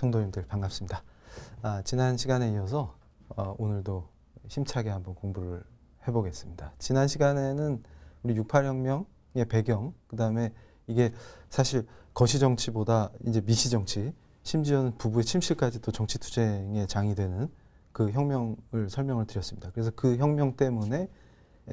성도님들 반갑습니다. 지난 시간에 이어서 오늘도 힘차게 한번 공부를 해보겠습니다. 지난 시간에는 우리 68혁명의 배경, 그 다음에 이게 사실 거시정치보다 이제 미시정치, 심지어는 부부의 침실까지 또 정치투쟁의 장이 되는 그 혁명을 설명을 드렸습니다. 그래서 그 혁명 때문에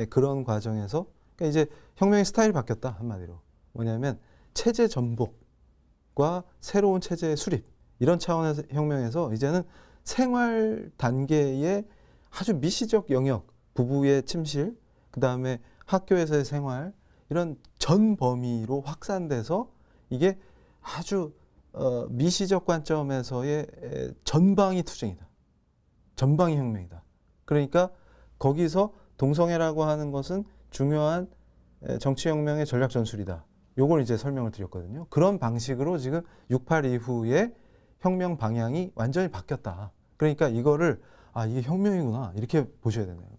그런 과정에서 그러니까 이제 혁명의 스타일이 바뀌었다 한마디로. 뭐냐면 체제 전복과 새로운 체제의 수립, 이런 차원에서 혁명에서 이제는 생활 단계의 아주 미시적 영역, 부부의 침실, 그 다음에 학교에서의 생활, 이런 전 범위로 확산돼서 이게 아주 미시적 관점에서의 전방위 투쟁이다. 전방위 혁명이다. 그러니까 거기서 동성애라고 하는 것은 중요한 정치혁명의 전략 전술이다. 요걸 이제 설명을 드렸거든요. 그런 방식으로 지금 68 이후에 혁명 방향이 완전히 바뀌었다. 그러니까 이거를 이게 혁명이구나 이렇게 보셔야 되는 거예요.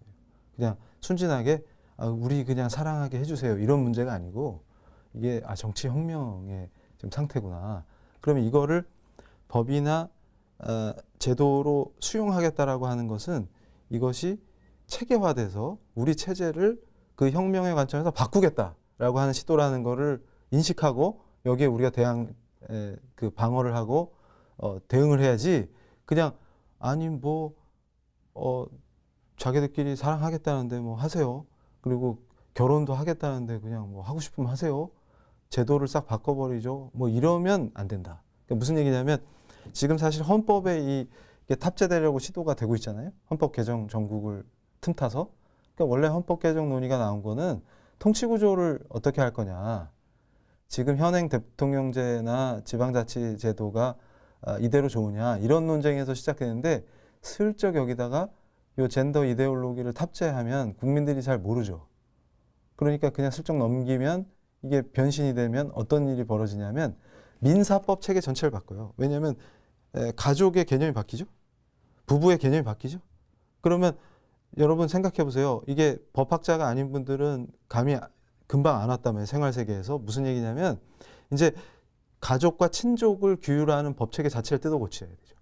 그냥 순진하게 우리 그냥 사랑하게 해주세요 이런 문제가 아니고 이게 정치 혁명의 지금 상태구나. 그러면 이거를 법이나 제도로 수용하겠다라고 하는 것은 이것이 체계화돼서 우리 체제를 그 혁명의 관점에서 바꾸겠다라고 하는 시도라는 거를 인식하고 여기에 우리가 그 방어를 하고 대응을 해야지. 그냥 자기들끼리 사랑하겠다는데 뭐 하세요. 그리고 결혼도 하겠다는데 그냥 뭐 하고 싶으면 하세요. 제도를 싹 바꿔버리죠. 뭐 이러면 안 된다. 그러니까 무슨 얘기냐면 지금 사실 헌법에 이게 탑재되려고 시도가 되고 있잖아요. 헌법 개정 전국을 틈타서. 그러니까 원래 헌법 개정 논의가 나온 거는 통치 구조를 어떻게 할 거냐. 지금 현행 대통령제나 지방자치 제도가 이대로 좋으냐 이런 논쟁에서 시작되는데 슬쩍 여기다가 요 젠더 이데올로기를 탑재하면 국민들이 잘 모르죠. 그러니까 그냥 슬쩍 넘기면 이게 변신이 되면 어떤 일이 벌어지냐면 민사법 체계 전체를 바꿔요. 왜냐하면 가족의 개념이 바뀌죠. 부부의 개념이 바뀌죠. 그러면 여러분 생각해 보세요. 이게 법학자가 아닌 분들은 감이 금방 안 왔다면 생활세계에서 무슨 얘기냐면 이제 가족과 친족을 규율하는 법체계 자체를 뜯어 고쳐야 되죠.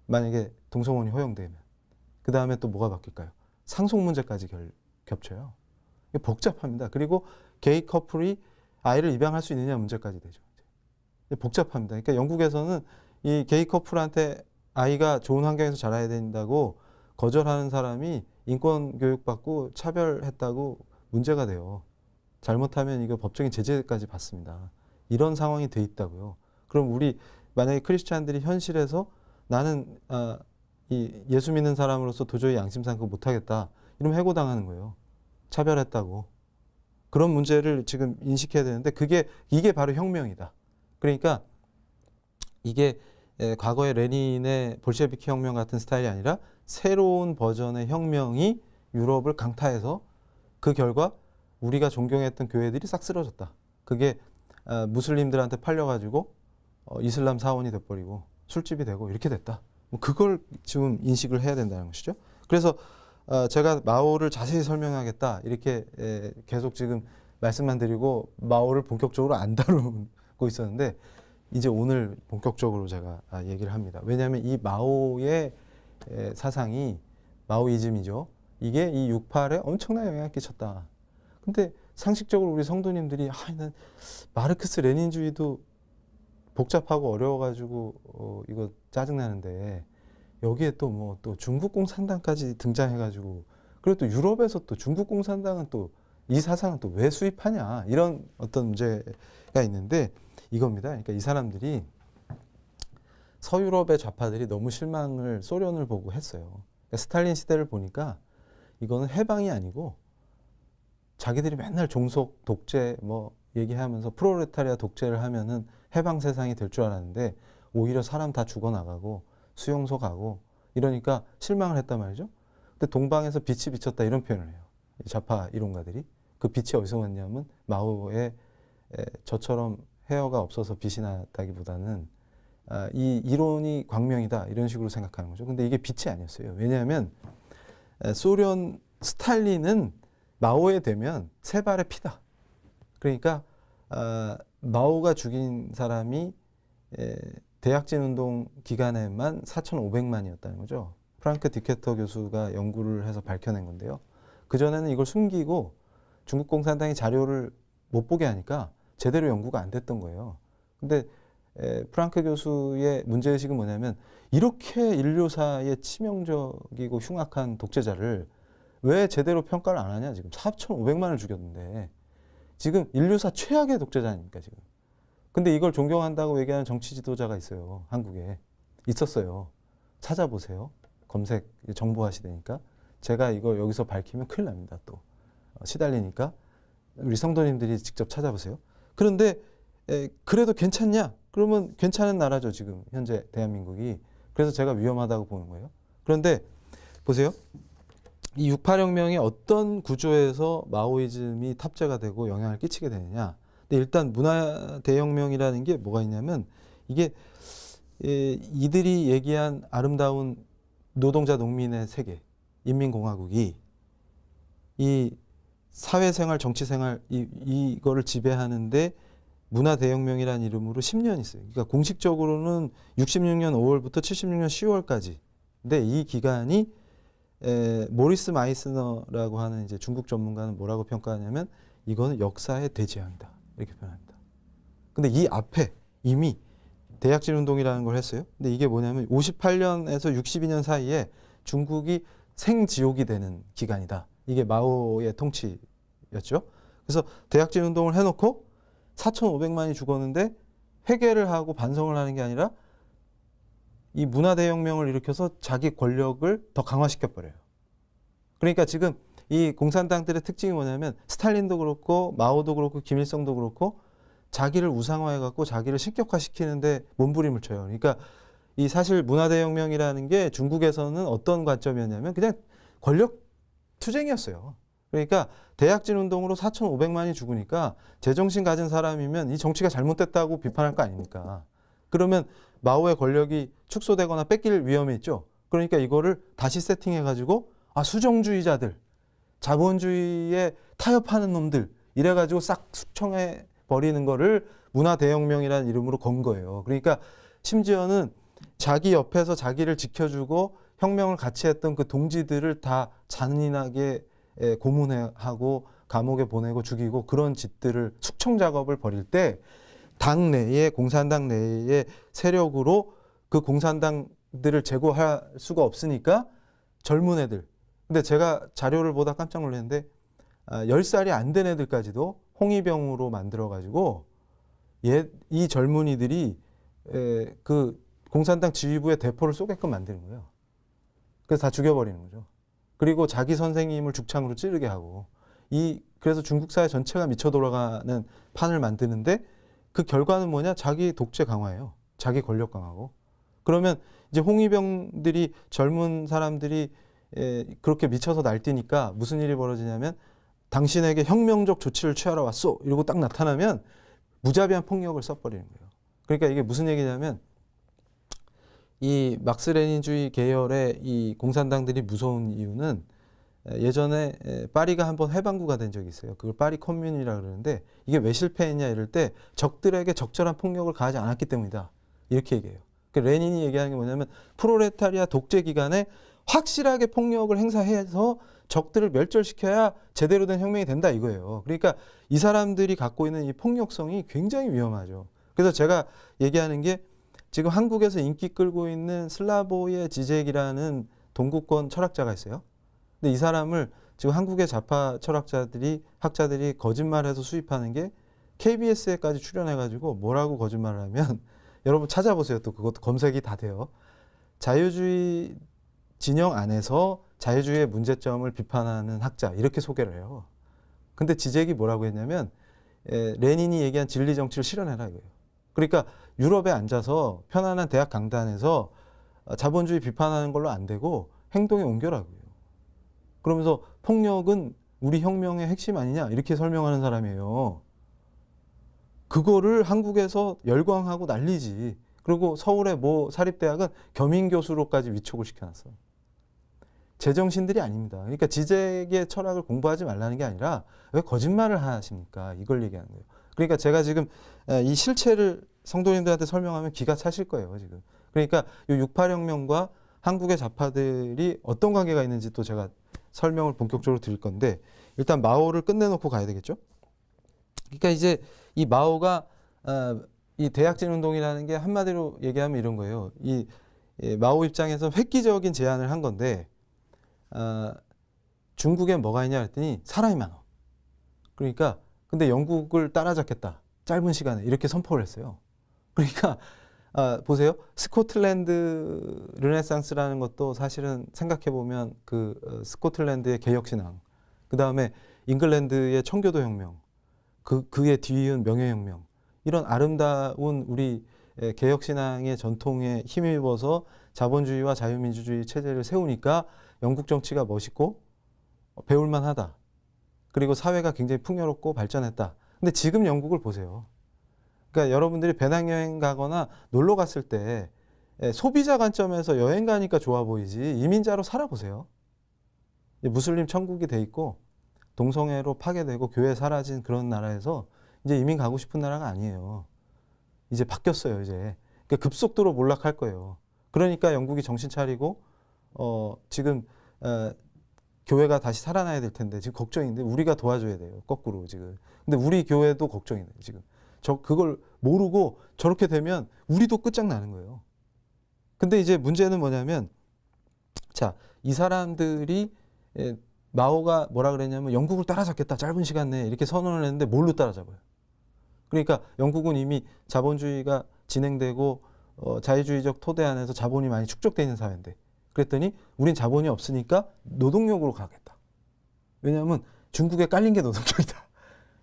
만약에 동성혼이 허용되면. 그 다음에 또 뭐가 바뀔까요? 상속 문제까지 겹쳐요. 이게 복잡합니다. 그리고 게이 커플이 아이를 입양할 수 있느냐 문제까지 되죠. 복잡합니다. 그러니까 영국에서는 이 게이 커플한테 아이가 좋은 환경에서 자라야 된다고 거절하는 사람이 인권 교육받고 차별했다고 문제가 돼요. 잘못하면 이거 법적인 제재까지 받습니다. 이런 상황이 돼 있다고요. 그럼 우리 만약에 크리스찬들이 현실에서 나는 이 예수 믿는 사람으로서 도저히 양심상 그거 못하겠다. 이러면 해고당하는 거예요. 차별했다고. 그런 문제를 지금 인식해야 되는데 이게 바로 혁명이다. 그러니까 이게 과거의 레닌의 볼셰비키 혁명 같은 스타일이 아니라 새로운 버전의 혁명이 유럽을 강타해서 그 결과 우리가 존경했던 교회들이 싹 쓰러졌다. 그게 무슬림들한테 팔려가지고 이슬람 사원이 돼버리고 술집이 되고 이렇게 됐다. 뭐 그걸 지금 인식을 해야 된다는 것이죠. 그래서 제가 마오를 자세히 설명하겠다 이렇게 계속 지금 말씀만 드리고 마오를 본격적으로 안 다루고 있었는데 이제 오늘 본격적으로 제가 얘기를 합니다. 왜냐하면 이 마오의 사상이 마오이즘이죠. 이게 이 68에 엄청난 영향을 끼쳤다. 근데 상식적으로 우리 성도님들이 난 마르크스 레닌주의도 복잡하고 어려워가지고 이거 짜증나는데 여기에 또 중국 공산당까지 등장해가지고 그리고 또 유럽에서 또 중국 공산당은 또 이 사상은 또 왜 수입하냐 이런 어떤 문제가 있는데 이겁니다. 그러니까 이 사람들이 서유럽의 좌파들이 너무 실망을 소련을 보고 했어요. 그러니까 스탈린 시대를 보니까 이거는 해방이 아니고 자기들이 맨날 종속 독재 뭐 얘기하면서 프롤레타리아 독재를 하면은 해방 세상이 될 줄 알았는데 오히려 사람 다 죽어나가고 수용소 가고 이러니까 실망을 했단 말이죠. 근데 동방에서 빛이 비쳤다 이런 표현을 해요. 이 좌파 이론가들이. 그 빛이 어디서 왔냐면 마오의 저처럼 헤어가 없어서 빛이 났다기보다는 이 이론이 광명이다 이런 식으로 생각하는 거죠. 근데 이게 빛이 아니었어요. 왜냐하면 소련 스탈린은 마오에 되면 세 발의 피다. 그러니까 마오가 죽인 사람이 대약진 운동 기간에만 4,500만이었다는 거죠. 프랑크 디케터 교수가 연구를 해서 밝혀낸 건데요. 그전에는 이걸 숨기고 중국 공산당이 자료를 못 보게 하니까 제대로 연구가 안 됐던 거예요. 근데 프랑크 교수의 문제의식은 뭐냐면 이렇게 인류사의 치명적이고 흉악한 독재자를 왜 제대로 평가를 안 하냐. 지금 4,500만을 죽였는데 지금 인류사 최악의 독재자 아닙니까 지금. 근데 이걸 존경한다고 얘기하는 정치 지도자가 있어요. 한국에. 있었어요. 찾아보세요. 검색 정보화 시대니까. 제가 이걸 여기서 밝히면 큰일 납니다. 또 시달리니까 우리 성도님들이 직접 찾아보세요. 그런데 그래도 괜찮냐? 그러면 괜찮은 나라죠. 지금 현재 대한민국이. 그래서 제가 위험하다고 보는 거예요. 그런데 보세요. 이 6.8혁명이 어떤 구조에서 마오이즘이 탑재가 되고 영향을 끼치게 되느냐. 근데 일단 문화 대혁명이라는 게 뭐가 있냐면 이게 이들이 얘기한 아름다운 노동자 농민의 세계, 인민공화국이 이 사회생활, 정치생활 이거를 지배하는데 문화 대혁명이라는 이름으로 10년 있어요. 그러니까 공식적으로는 66년 5월부터 76년 10월까지. 근데 이 기간이 모리스 마이스너라고 하는 이제 중국 전문가는 뭐라고 평가하냐면 이거는 역사의 대재앙이다. 이렇게 표현합니다. 근데 이 앞에 이미 대약진 운동이라는 걸 했어요. 근데 이게 뭐냐면 58년에서 62년 사이에 중국이 생지옥이 되는 기간이다. 이게 마오의 통치였죠. 그래서 대약진 운동을 해놓고 4,500만이 죽었는데 회개를 하고 반성을 하는 게 아니라 이 문화대혁명을 일으켜서 자기 권력을 더 강화시켜버려요. 그러니까 지금 이 공산당들의 특징이 뭐냐면 스탈린도 그렇고 마오도 그렇고 김일성도 그렇고 자기를 우상화해갖고 자기를 신격화시키는데 몸부림을 쳐요. 그러니까 이 사실 문화대혁명이라는 게 중국에서는 어떤 관점이었냐면 그냥 권력 투쟁이었어요. 그러니까 대약진 운동으로 4,500만이 죽으니까 제정신 가진 사람이면 이 정치가 잘못됐다고 비판할 거 아닙니까? 그러면 마오의 권력이 축소되거나 뺏길 위험이 있죠. 그러니까 이거를 다시 세팅해가지고 수정주의자들, 자본주의에 타협하는 놈들 이래가지고 싹 숙청해 버리는 거를 문화대혁명이라는 이름으로 건 거예요. 그러니까 심지어는 자기 옆에서 자기를 지켜주고 혁명을 같이 했던 그 동지들을 다 잔인하게 고문하고 감옥에 보내고 죽이고 그런 짓들을 숙청 작업을 벌일 때 당 내에 공산당 내의 세력으로 그 공산당들을 제거할 수가 없으니까 젊은 애들. 근데 제가 자료를 보다 깜짝 놀랐는데 10살이 안 된 애들까지도 홍위병으로 만들어가지고 이 젊은이들이 그 공산당 지휘부의 대포를 쏘게끔 만드는 거예요. 그래서 다 죽여버리는 거죠. 그리고 자기 선생님을 죽창으로 찌르게 하고 그래서 중국 사회 전체가 미쳐 돌아가는 판을 만드는데 그 결과는 뭐냐? 자기 독재 강화예요. 자기 권력 강화고. 그러면 이제 홍위병들이 젊은 사람들이 그렇게 미쳐서 날뛰니까 무슨 일이 벌어지냐면 당신에게 혁명적 조치를 취하러 왔어. 이러고 딱 나타나면 무자비한 폭력을 써버리는 거예요. 그러니까 이게 무슨 얘기냐면 이 막스레닌주의 계열의 이 공산당들이 무서운 이유는 예전에 파리가 한번 해방구가 된 적이 있어요. 그걸 파리 커뮤니라고 그러는데 이게 왜 실패했냐 이럴 때 적들에게 적절한 폭력을 가하지 않았기 때문이다. 이렇게 얘기해요. 레닌이 얘기하는 게 뭐냐면 프로레타리아 독재 기간에 확실하게 폭력을 행사해서 적들을 멸절시켜야 제대로 된 혁명이 된다 이거예요. 그러니까 이 사람들이 갖고 있는 이 폭력성이 굉장히 위험하죠. 그래서 제가 얘기하는 게 지금 한국에서 인기 끌고 있는 슬라보의 지젝이라는 동구권 철학자가 있어요. 근데 이 사람을 지금 한국의 좌파 학자들이 거짓말해서 수입하는 게 KBS에까지 출연해가지고 뭐라고 거짓말을 하면 여러분 찾아보세요. 또 그것도 검색이 다 돼요. 자유주의 진영 안에서 자유주의의 문제점을 비판하는 학자 이렇게 소개를 해요. 근데 지젝이 뭐라고 했냐면 레닌이 얘기한 진리 정치를 실현해라 이거예요. 그러니까 유럽에 앉아서 편안한 대학 강단에서 자본주의 비판하는 걸로 안 되고 행동에 옮겨라고요. 그러면서 폭력은 우리 혁명의 핵심 아니냐 이렇게 설명하는 사람이에요. 그거를 한국에서 열광하고 난리지. 그리고 서울의 모 사립대학은 겸임교수로까지 위촉을 시켜놨어. 제정신들이 아닙니다. 그러니까 지젝의 철학을 공부하지 말라는 게 아니라 왜 거짓말을 하십니까? 이걸 얘기하는 거예요. 그러니까 제가 지금 이 실체를 성도님들한테 설명하면 기가 차실 거예요, 지금. 그러니까 이 68혁명과 한국의 좌파들이 어떤 관계가 있는지 또 제가 설명을 본격적으로 드릴 건데, 일단 마오를 끝내놓고 가야 되겠죠. 그러니까 이제 이 마오가 이 대약진 운동이라는 게 한마디로 얘기하면 이런 거예요. 이 마오 입장에서 획기적인 제안을 한 건데, 중국에 뭐가 있냐 했더니 사람이 많아. 그러니까 근데 영국을 따라잡겠다. 짧은 시간에 이렇게 선포를 했어요. 그러니까 보세요. 스코틀랜드 르네상스라는 것도 사실은 생각해 보면 그 스코틀랜드의 개혁신앙, 그 다음에 잉글랜드의 청교도 혁명, 그에 뒤이은 명예혁명, 이런 아름다운 우리 개혁신앙의 전통에 힘입어서 자본주의와 자유민주주의 체제를 세우니까 영국 정치가 멋있고 배울만하다. 그리고 사회가 굉장히 풍요롭고 발전했다. 근데 지금 영국을 보세요. 그러니까 여러분들이 배낭여행 가거나 놀러 갔을 때 소비자 관점에서 여행 가니까 좋아 보이지 이민자로 살아보세요. 무슬림 천국이 돼 있고 동성애로 파괴되고 교회 사라진 그런 나라에서 이제 이민 가고 싶은 나라가 아니에요. 이제 바뀌었어요, 이제. 그러니까 급속도로 몰락할 거예요. 그러니까 영국이 정신 차리고 지금 교회가 다시 살아나야 될 텐데 지금 걱정인데 우리가 도와줘야 돼요. 거꾸로 지금. 근데 우리 교회도 걱정이네요, 지금. 그걸 모르고 저렇게 되면 우리도 끝장나는 거예요. 근데 이제 문제는 뭐냐면, 자, 이 사람들이 마오가 뭐라 그랬냐면 영국을 따라잡겠다. 짧은 시간 내에 이렇게 선언을 했는데 뭘로 따라잡아요? 그러니까 영국은 이미 자본주의가 진행되고 자유주의적 토대 안에서 자본이 많이 축적되어 있는 사회인데, 그랬더니 우린 자본이 없으니까 노동력으로 가겠다. 왜냐하면 중국에 깔린 게 노동력이다.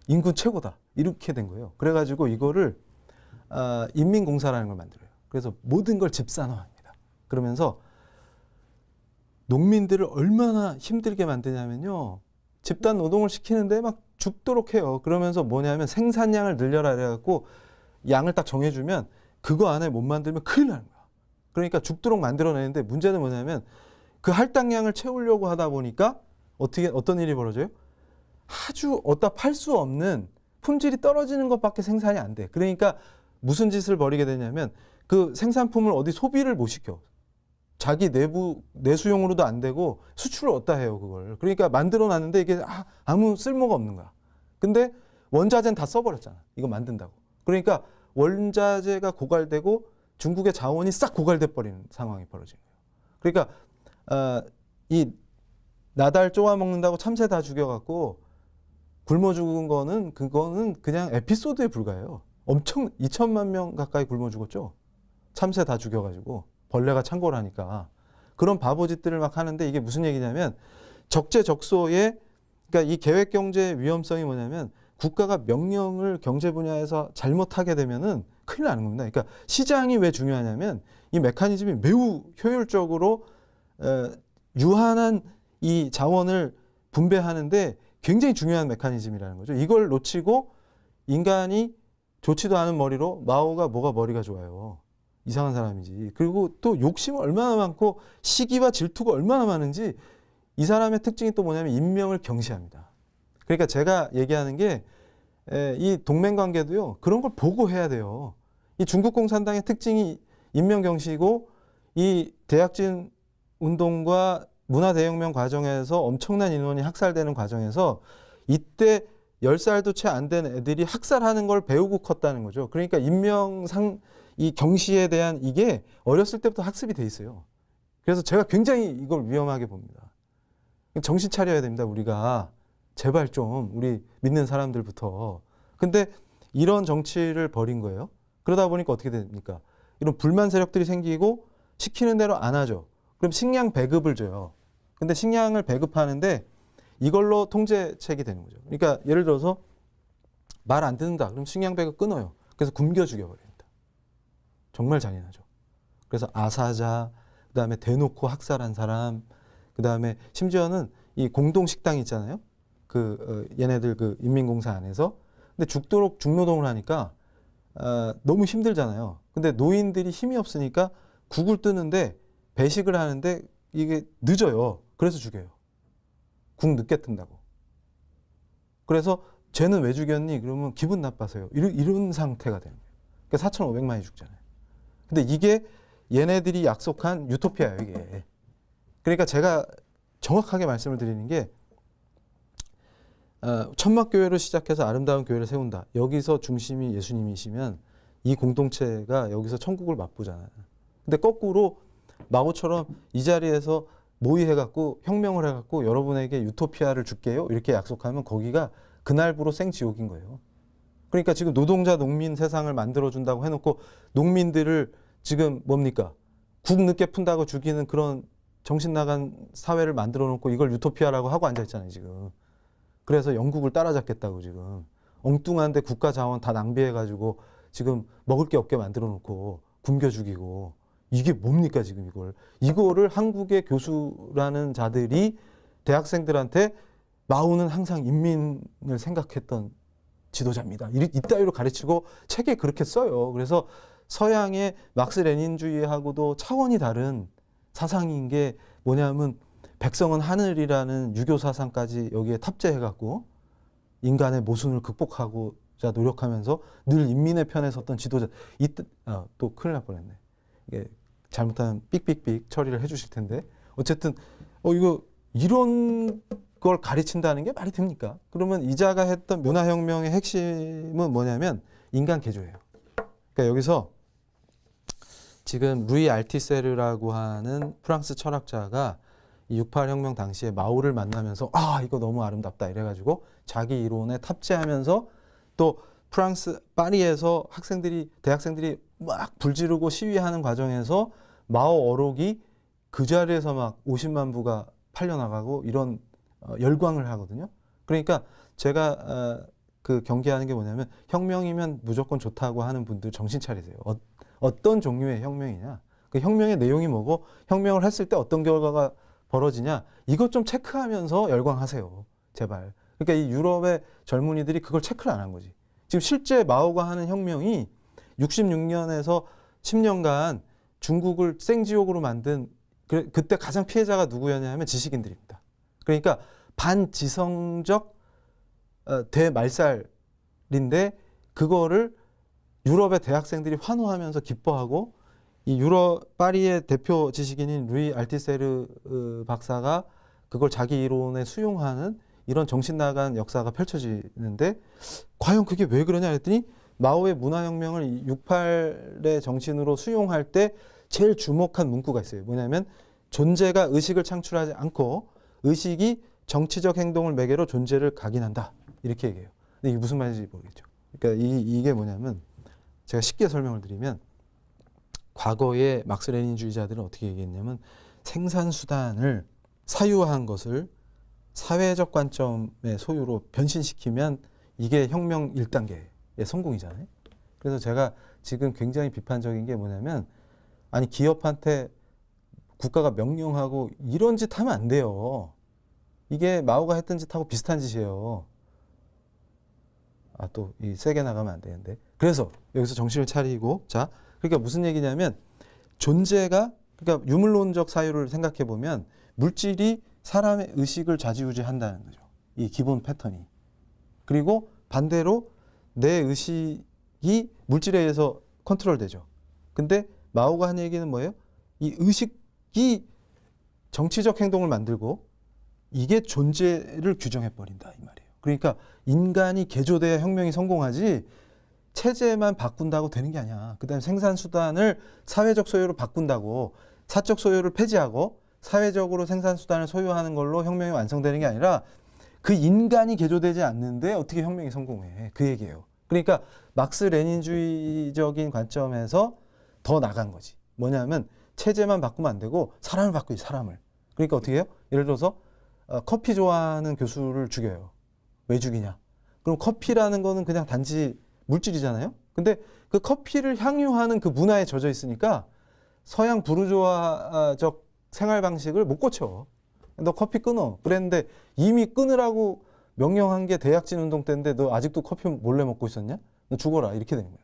인구 최고다. 이렇게 된 거예요. 그래가지고 이거를 인민공사라는 걸 만들어요. 그래서 모든 걸 집산화합니다. 그러면서 농민들을 얼마나 힘들게 만드냐면요. 집단 노동을 시키는데 막 죽도록 해요. 그러면서 뭐냐면 생산량을 늘려라 그래갖고 양을 딱 정해주면 그거 안에 못 만들면 큰일 나는 거야. 그러니까 죽도록 만들어내는데 문제는 뭐냐면 그 할당량을 채우려고 하다 보니까 어떤 일이 벌어져요? 아주 어디다 팔 수 없는 품질이 떨어지는 것밖에 생산이 안 돼. 그러니까 무슨 짓을 벌이게 되냐면 그 생산품을 어디 소비를 못 시켜. 자기 내수용으로도 안 되고 수출을 어디다 해요, 그걸. 그러니까 만들어 놨는데 이게 아무 쓸모가 없는 거야. 근데 원자재는 다 써버렸잖아. 이거 만든다고. 그러니까 원자재가 고갈되고 중국의 자원이 싹 고갈돼 버리는 상황이 벌어진 거예요. 그러니까 이 나달 쪼아 먹는다고 참새 다 죽여갖고 굶어 죽은 그거는 그냥 에피소드에 불과해요. 엄청 2천만 명 가까이 굶어 죽었죠. 참새 다 죽여가지고 벌레가 창궐 하니까. 그런 바보짓들을 막 하는데 이게 무슨 얘기냐면 적재적소에, 그러니까 이 계획경제의 위험성이 뭐냐면 국가가 명령을 경제 분야에서 잘못하게 되면은 큰일 나는 겁니다. 그러니까 시장이 왜 중요하냐면 이 메커니즘이 매우 효율적으로 유한한 이 자원을 분배하는데 굉장히 중요한 메커니즘이라는 거죠. 이걸 놓치고 인간이 좋지도 않은 머리로, 마오가 뭐가 머리가 좋아요. 이상한 사람이지. 그리고 또 욕심은 얼마나 많고 시기와 질투가 얼마나 많은지, 이 사람의 특징이 또 뭐냐면 인명을 경시합니다. 그러니까 제가 얘기하는 게 이 동맹관계도요, 그런 걸 보고 해야 돼요. 이 중국 공산당의 특징이 인명 경시고 이 대약진 운동과 문화대혁명 과정에서 엄청난 인원이 학살되는 과정에서 이때 10살도 채 안 된 애들이 학살하는 걸 배우고 컸다는 거죠. 그러니까 이 경시에 대한 이게 어렸을 때부터 학습이 돼 있어요. 그래서 제가 굉장히 이걸 위험하게 봅니다. 정신 차려야 됩니다, 우리가. 제발 좀 우리 믿는 사람들부터. 근데 이런 정치를 벌인 거예요. 그러다 보니까 어떻게 됩니까? 이런 불만 세력들이 생기고 시키는 대로 안 하죠. 그럼 식량 배급을 줘요. 근데 식량을 배급하는데 이걸로 통제책이 되는 거죠. 그러니까 예를 들어서 말 안 듣는다. 그럼 식량 배급 끊어요. 그래서 굶겨 죽여버립니다. 정말 잔인하죠. 그래서 아사자, 그다음에 대놓고 학살한 사람, 그다음에 심지어는 이 공동 식당 있잖아요. 얘네들 그 인민공사 안에서. 근데 죽도록 중노동을 하니까 너무 힘들잖아요. 근데 노인들이 힘이 없으니까 국을 뜨는데 배식을 하는데 이게 늦어요. 그래서 죽여요. 국 늦게 뜬다고. 그래서 쟤는 왜 죽였니? 그러면 기분 나빠서요. 이런 상태가 되는 거예요. 그러니까 4,500만이 죽잖아요. 근데 이게 얘네들이 약속한 유토피아예요, 이게. 그러니까 제가 정확하게 말씀을 드리는 게 천막교회로 시작해서 아름다운 교회를 세운다. 여기서 중심이 예수님이시면 이 공동체가 여기서 천국을 맛보잖아요. 근데 거꾸로 마오처럼 이 자리에서 모의해갖고 혁명을 해갖고 여러분에게 유토피아를 줄게요. 이렇게 약속하면 거기가 그날부로 생지옥인 거예요. 그러니까 지금 노동자 농민 세상을 만들어준다고 해놓고 농민들을 지금 뭡니까? 국 늦게 푼다고 죽이는 그런 정신 나간 사회를 만들어 놓고 이걸 유토피아라고 하고 앉아있잖아요, 지금. 그래서 영국을 따라잡겠다고 지금. 엉뚱한데 국가 자원 다 낭비해가지고 지금 먹을 게 없게 만들어 놓고 굶겨 죽이고. 이게 뭡니까, 지금 이거를 한국의 교수라는 자들이 대학생들한테 마오는 항상 인민을 생각했던 지도자입니다. 이따위로 가르치고 책에 그렇게 써요. 그래서 서양의 막스 레닌주의하고도 차원이 다른 사상인 게 뭐냐면 백성은 하늘이라는 유교 사상까지 여기에 탑재해갖고 인간의 모순을 극복하고자 노력하면서 늘 인민의 편에 섰던 지도자. 또 큰일 날 뻔했네. 이게 잘못하면 삑삑삑 처리를 해주실 텐데 어쨌든 이런 걸 가르친다는 게 말이 됩니까? 그러면 이자가 했던 문화혁명의 핵심은 뭐냐면 인간 개조예요. 그러니까 여기서 지금 루이 알티세르라고 하는 프랑스 철학자가 이 68혁명 당시에 마오를 만나면서 이거 너무 아름답다 이래가지고 자기 이론에 탑재하면서 또 프랑스 파리에서 대학생들이 막 불지르고 시위하는 과정에서 마오 어록이 그 자리에서 막 50만 부가 팔려나가고 이런 열광을 하거든요. 그러니까 제가 그 경계하는 게 뭐냐면 혁명이면 무조건 좋다고 하는 분들 정신 차리세요. 어떤 종류의 혁명이냐, 그 혁명의 내용이 뭐고 혁명을 했을 때 어떤 결과가 벌어지냐, 이것 좀 체크하면서 열광하세요, 제발. 그러니까 이 유럽의 젊은이들이 그걸 체크를 안 한 거지. 지금 실제 마오가 하는 혁명이 66년에서 10년간 중국을 생지옥으로 만든 그때 가장 피해자가 누구였냐면 지식인들입니다. 그러니까 반지성적 대말살인데 그거를 유럽의 대학생들이 환호하면서 기뻐하고 이 유럽 파리의 대표 지식인인 루이 알티세르 박사가 그걸 자기 이론에 수용하는 이런 정신 나간 역사가 펼쳐지는데 과연 그게 왜 그러냐 했더니 마오의 문화혁명을 68의 정신으로 수용할 때 제일 주목한 문구가 있어요. 뭐냐면 존재가 의식을 창출하지 않고 의식이 정치적 행동을 매개로 존재를 각인한다. 이렇게 얘기해요. 근데 이게 무슨 말인지 모르겠죠. 그러니까 이게 뭐냐면 제가 쉽게 설명을 드리면 과거의 막스 레닌주의자들은 어떻게 얘기했냐면 생산수단을 사유화한 것을 사회적 관점의 소유로 변신시키면 이게 혁명 1단계의 성공이잖아요. 그래서 제가 지금 굉장히 비판적인 게 뭐냐면 아니 기업한테 국가가 명령하고 이런 짓 하면 안 돼요. 이게 마오가 했던 짓하고 비슷한 짓이에요. 또 이 세게 나가면 안 되는데. 그래서 여기서 정신을 차리고 자, 그러니까 무슨 얘기냐면 존재가 그러니까 유물론적 사유를 생각해 보면 물질이 사람의 의식을 좌지우지한다는 거죠. 이 기본 패턴이. 그리고 반대로 내 의식이 물질에 의해서 컨트롤되죠. 근데 마오가 한 얘기는 뭐예요? 이 의식이 정치적 행동을 만들고 이게 존재를 규정해버린다 이 말이에요. 그러니까 인간이 개조돼야 혁명이 성공하지 체제만 바꾼다고 되는 게 아니야. 그다음에 생산수단을 사회적 소유로 바꾼다고 사적 소유를 폐지하고 사회적으로 생산수단을 소유하는 걸로 혁명이 완성되는 게 아니라 그 인간이 개조되지 않는데 어떻게 혁명이 성공해. 그 얘기예요. 그러니까 막스 레닌주의적인 관점에서 더 나간 거지. 뭐냐면 체제만 바꾸면 안 되고 사람을 바꾸지, 사람을. 그러니까 어떻게 해요? 예를 들어서 커피 좋아하는 교수를 죽여요. 왜 죽이냐? 그럼 커피라는 거는 그냥 단지 물질이잖아요. 근데 그 커피를 향유하는 그 문화에 젖어 있으니까 서양 부르주아적 생활 방식을 못 고쳐. 너 커피 끊어. 그랬는데 이미 끊으라고 명령한 게 대약진 운동 때인데 너 아직도 커피 몰래 먹고 있었냐? 너 죽어라. 이렇게 되는 거예요.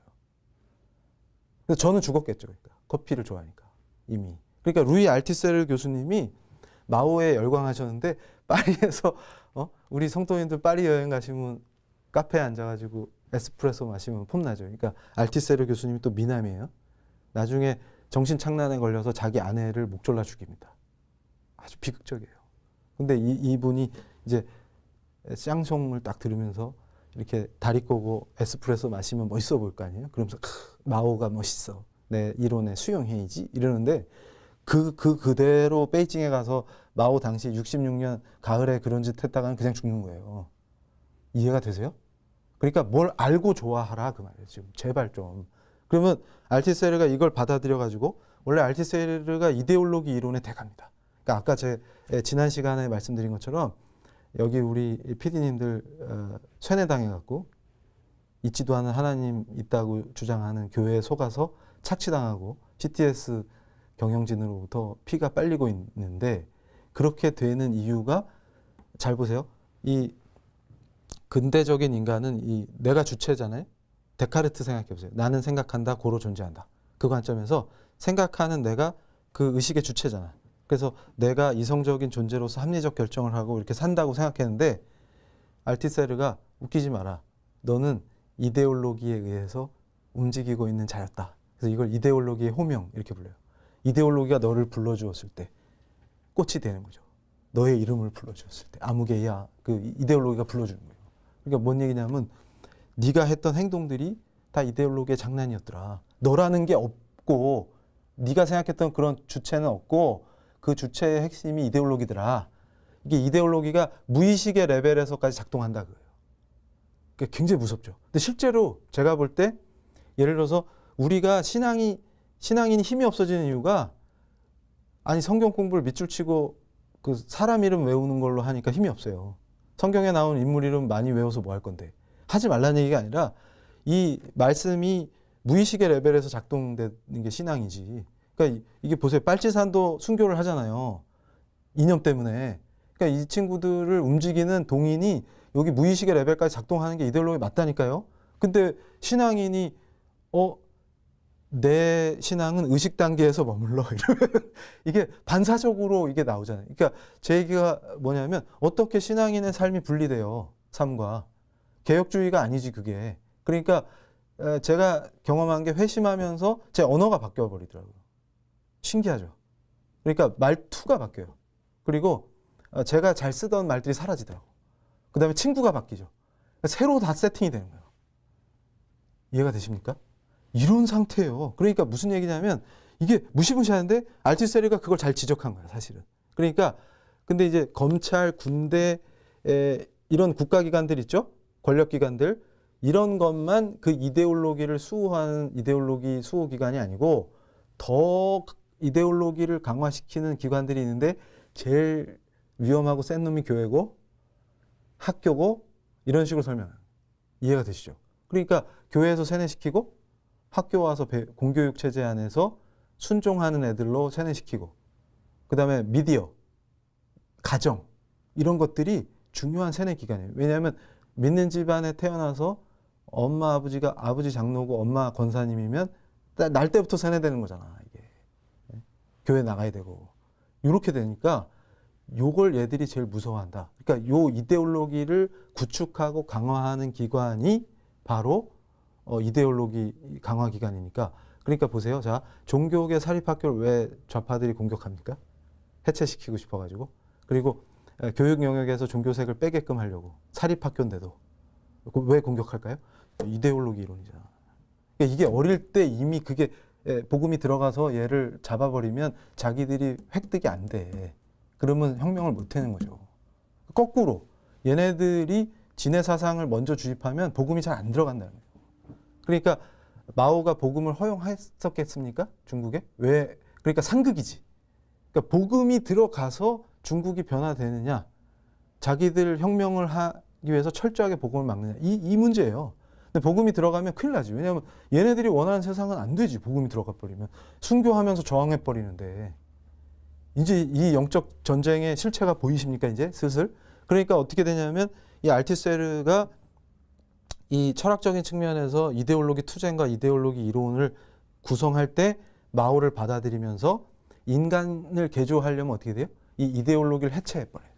그래서 저는 죽었겠죠. 그러니까 커피를 좋아하니까 이미. 그러니까 루이 알티세르 교수님이 마오에 열광하셨는데 파리에서 우리 성도님들 파리 여행 가시면 카페에 앉아가지고 에스프레소 마시면 폼나죠. 그러니까 알티세르 교수님이 또 미남이에요. 나중에 정신착란에 걸려서 자기 아내를 목 졸라 죽입니다. 아주 비극적이에요. 근데 이분이 이제 쌍송을 딱 들으면서 이렇게 다리 꼬고 에스프레소 마시면 멋있어 보일 거 아니에요? 그러면서 마오가 멋있어. 내 이론의 수용해야지. 이러는데 그대로 베이징에 가서 마오 당시 66년 가을에 그런 짓 했다가는 그냥 죽는 거예요. 이해가 되세요? 그러니까 뭘 알고 좋아하라 그 말이에요. 지금 제발 좀. 그러면 알티세르가 이걸 받아들여 가지고 원래 알티세르가 이데올로기 이론의 대가입니다. 그러니까 아까 제 지난 시간에 말씀드린 것처럼 여기 우리 PD님들 쇠뇌당해 갖고 있지도 않은 하나님 있다고 주장하는 교회에 속아서 착취당하고 CTS 경영진으로부터 피가 빨리고 있는데 그렇게 되는 이유가 잘 보세요. 이 근대적인 인간은 이 내가 주체잖아요. 데카르트 생각해 보세요. 나는 생각한다, 고로 존재한다. 그 관점에서 생각하는 내가 그 의식의 주체잖아. 그래서 내가 이성적인 존재로서 합리적 결정을 하고 이렇게 산다고 생각했는데 알티세르가 웃기지 마라. 너는 이데올로기에 의해서 움직이고 있는 자였다. 그래서 이걸 이데올로기의 호명 이렇게 불러요. 이데올로기가 너를 불러주었을 때 꽃이 되는 거죠. 너의 이름을 불러주었을 때 아무개야 그 이데올로기가 불러주는 거예요. 그러니까 뭔 얘기냐면 네가 했던 행동들이 다 이데올로기의 장난이었더라. 너라는 게 없고 네가 생각했던 그런 주체는 없고 그 주체의 핵심이 이데올로기더라. 이게 이데올로기가 무의식의 레벨에서까지 작동한다 그래요. 그러니까 굉장히 무섭죠. 근데 실제로 제가 볼 때 예를 들어서 우리가 신앙인이 힘이 없어지는 이유가 아니 성경 공부를 밑줄 치고 그 사람 이름 외우는 걸로 하니까 힘이 없어요. 성경에 나온 인물 이름 많이 외워서 뭐 할 건데. 하지 말라는 얘기가 아니라 이 말씀이 무의식의 레벨에서 작동되는 게 신앙이지. 그러니까 이게 보세요. 빨치산도 순교를 하잖아요. 이념 때문에. 그러니까 이 친구들을 움직이는 동인이 여기 무의식의 레벨까지 작동하는 게 이데올로기 맞다니까요. 근데 신앙인이 내 신앙은 의식 단계에서 머물러 이러면 이게 반사적으로 이게 나오잖아요. 그러니까 제 얘기가 뭐냐면 어떻게 신앙인의 삶이 분리돼요. 삶과. 개혁주의가 아니지 그게. 그러니까 제가 경험한 게 회심하면서 제 언어가 바뀌어 버리더라고요. 신기하죠. 그러니까 말투가 바뀌어요. 그리고 제가 잘 쓰던 말들이 사라지더라고. 그 다음에 친구가 바뀌죠. 그러니까 새로 다 세팅이 되는 거예요. 이해가 되십니까? 이런 상태예요. 그러니까 무슨 얘기냐면 이게 무시무시하는데 알티세르가 그걸 잘 지적한 거예요. 사실은. 그러니까 근데 이제 검찰, 군대 이런 국가기관들 있죠? 권력기관들 이런 것만 그 이데올로기를 수호하는 이데올로기 수호기관이 아니고 더 이데올로기를 강화시키는 기관들이 있는데 제일 위험하고 센 놈이 교회고 학교고 이런 식으로 설명해요. 이해가 되시죠? 그러니까 교회에서 세뇌시키고 학교 와서 공교육 체제 안에서 순종하는 애들로 세뇌시키고 그 다음에 미디어, 가정 이런 것들이 중요한 세뇌 기관이에요. 왜냐하면 믿는 집안에 태어나서 엄마 아버지가 아버지 장로고 엄마 권사님이면 날 때부터 세뇌되는 거잖아. 이게 교회 나가야 되고 이렇게 되니까 요걸 얘들이 제일 무서워한다. 그러니까 요 이데올로기를 구축하고 강화하는 기관이 바로 이데올로기 강화 기관이니까. 그러니까 보세요. 자, 종교계 사립학교를 왜 좌파들이 공격합니까? 해체시키고 싶어가지고. 그리고 교육 영역에서 종교색을 빼게끔 하려고. 사립학교인데도. 왜 공격할까요? 이데올로기 이론이잖아. 그러니까 이게 어릴 때 이미 그게 복음이 들어가서 얘를 잡아버리면 자기들이 획득이 안 돼. 그러면 혁명을 못 하는 거죠. 거꾸로 얘네들이 진해 사상을 먼저 주입하면 복음이 잘 안 들어간다는 거예요. 그러니까 마오가 복음을 허용했었겠습니까? 중국에? 왜? 그러니까 상극이지. 그러니까 복음이 들어가서 중국이 변화되느냐, 자기들 혁명을 하기 위해서 철저하게 복음을 막느냐, 이 문제예요. 근데 복음이 들어가면 큰일 나지. 왜냐하면 얘네들이 원하는 세상은 안 되지. 복음이 들어가 버리면 순교하면서 저항해 버리는데. 이제 이 영적 전쟁의 실체가 보이십니까? 이제 슬슬. 그러니까 어떻게 되냐면 이 알티세르가 이 철학적인 측면에서 이데올로기 투쟁과 이데올로기 이론을 구성할 때 마오를 받아들이면서 인간을 개조하려면 어떻게 돼요? 이 이데올로기를 해체해버려요.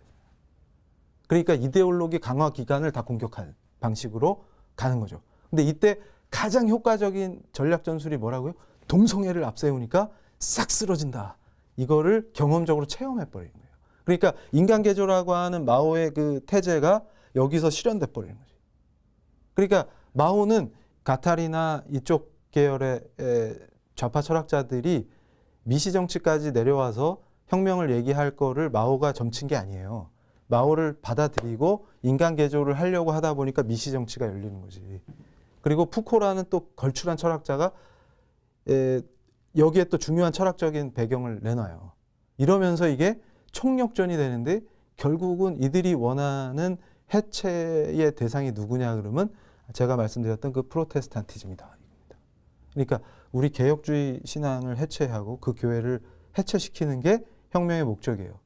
그러니까 이데올로기 강화 기관을 다 공격하는. 방식으로 가는 거죠. 근데 이때 가장 효과적인 전략 전술이 뭐라고요? 동성애를 앞세우니까 싹 쓰러진다. 이거를 경험적으로 체험해 버리는 거예요. 그러니까 인간개조라고 하는 마오의 그 태제가 여기서 실현돼 버리는 거죠. 그러니까 마오는 가탈이나 이쪽 계열의 좌파 철학자들이 미시 정치까지 내려와서 혁명을 얘기할 거를 마오가 점친 게 아니에요. 마오를 받아들이고 인간 개조를 하려고 하다 보니까 미시 정치가 열리는 거지. 그리고 푸코라는 또 걸출한 철학자가 여기에 또 중요한 철학적인 배경을 내놔요. 이러면서 이게 총력전이 되는데 결국은 이들이 원하는 해체의 대상이 누구냐 그러면 제가 말씀드렸던 그 프로테스탄티즘이다. 그러니까 우리 개혁주의 신앙을 해체하고 그 교회를 해체시키는 게 혁명의 목적이에요.